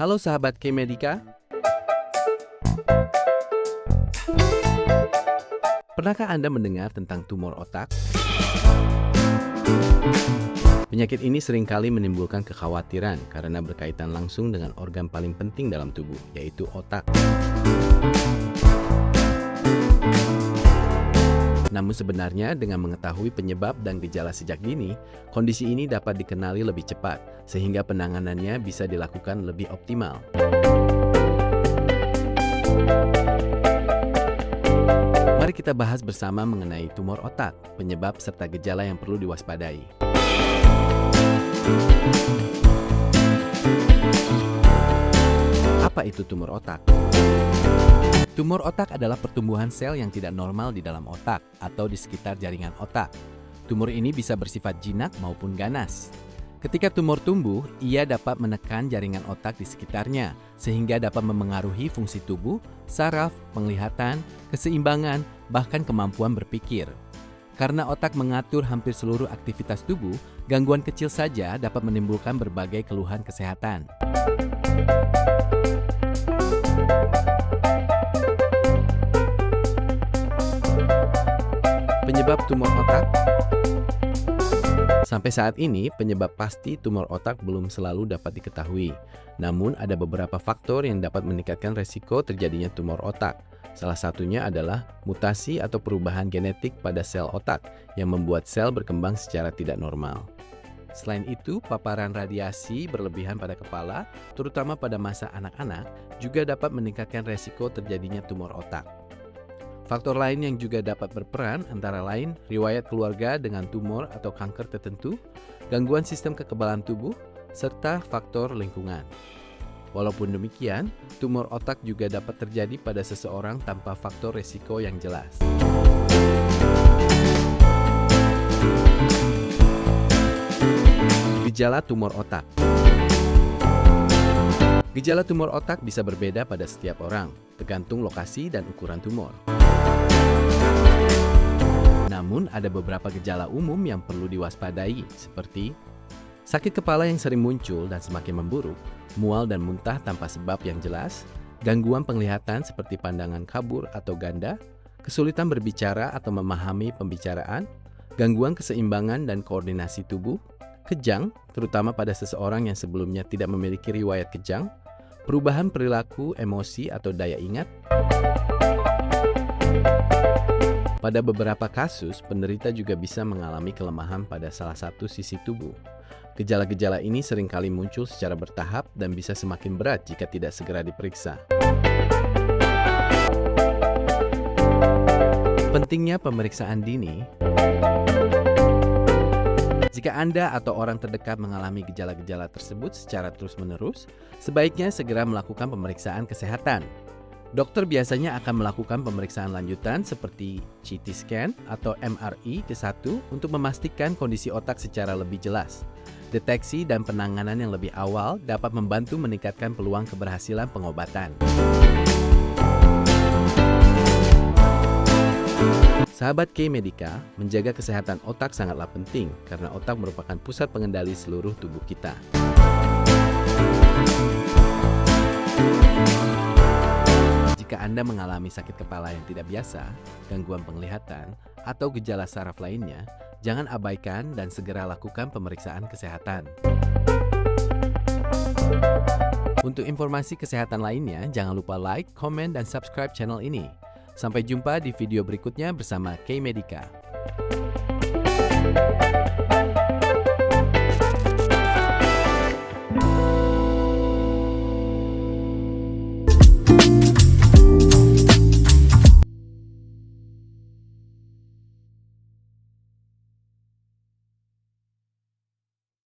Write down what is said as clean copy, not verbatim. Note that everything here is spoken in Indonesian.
Halo sahabat K-Medika. Pernahkah Anda mendengar tentang tumor otak? Penyakit ini seringkali menimbulkan kekhawatiran karena berkaitan langsung dengan organ paling penting dalam tubuh, yaitu otak. Namun sebenarnya dengan mengetahui penyebab dan gejala sejak dini, kondisi ini dapat dikenali lebih cepat, sehingga penanganannya bisa dilakukan lebih optimal. Mari kita bahas bersama mengenai tumor otak, penyebab serta gejala yang perlu diwaspadai. Apa itu tumor otak? Tumor otak adalah pertumbuhan sel yang tidak normal di dalam otak atau di sekitar jaringan otak. Tumor ini bisa bersifat jinak maupun ganas. Ketika tumor tumbuh, ia dapat menekan jaringan otak di sekitarnya, sehingga dapat memengaruhi fungsi tubuh, saraf, penglihatan, keseimbangan, bahkan kemampuan berpikir. Karena otak mengatur hampir seluruh aktivitas tubuh, gangguan kecil saja dapat menimbulkan berbagai keluhan kesehatan. Penyebab tumor otak. Sampai saat ini, penyebab pasti tumor otak belum selalu dapat diketahui. Namun, ada beberapa faktor yang dapat meningkatkan resiko terjadinya tumor otak. Salah satunya adalah mutasi atau perubahan genetik pada sel otak yang membuat sel berkembang secara tidak normal. Selain itu, paparan radiasi berlebihan pada kepala, terutama pada masa anak-anak, juga dapat meningkatkan resiko terjadinya tumor otak. Faktor lain yang juga dapat berperan antara lain riwayat keluarga dengan tumor atau kanker tertentu, gangguan sistem kekebalan tubuh, serta faktor lingkungan. Walaupun demikian, tumor otak juga dapat terjadi pada seseorang tanpa faktor risiko yang jelas. Gejala tumor otak. Gejala tumor otak bisa berbeda pada setiap orang, tergantung lokasi dan ukuran tumor. Namun, ada beberapa gejala umum yang perlu diwaspadai, seperti sakit kepala yang sering muncul dan semakin memburuk, mual dan muntah tanpa sebab yang jelas, gangguan penglihatan seperti pandangan kabur atau ganda, kesulitan berbicara atau memahami pembicaraan, gangguan keseimbangan dan koordinasi tubuh, kejang, terutama pada seseorang yang sebelumnya tidak memiliki riwayat kejang, perubahan perilaku, emosi, atau daya ingat. Pada beberapa kasus, penderita juga bisa mengalami kelemahan pada salah satu sisi tubuh. Gejala-gejala ini seringkali muncul secara bertahap dan bisa semakin berat jika tidak segera diperiksa. Pentingnya pemeriksaan dini. Jika Anda atau orang terdekat mengalami gejala-gejala tersebut secara terus-menerus, sebaiknya segera melakukan pemeriksaan kesehatan. Dokter biasanya akan melakukan pemeriksaan lanjutan seperti CT scan atau MRI ke-1 untuk memastikan kondisi otak secara lebih jelas. Deteksi dan penanganan yang lebih awal dapat membantu meningkatkan peluang keberhasilan pengobatan. Sahabat K-Medika, menjaga kesehatan otak sangatlah penting karena otak merupakan pusat pengendali seluruh tubuh kita. Jika Anda mengalami sakit kepala yang tidak biasa, gangguan penglihatan, atau gejala saraf lainnya, jangan abaikan dan segera lakukan pemeriksaan kesehatan. Untuk informasi kesehatan lainnya, jangan lupa like, komen, dan subscribe channel ini. Sampai jumpa di video berikutnya bersama K-Medika.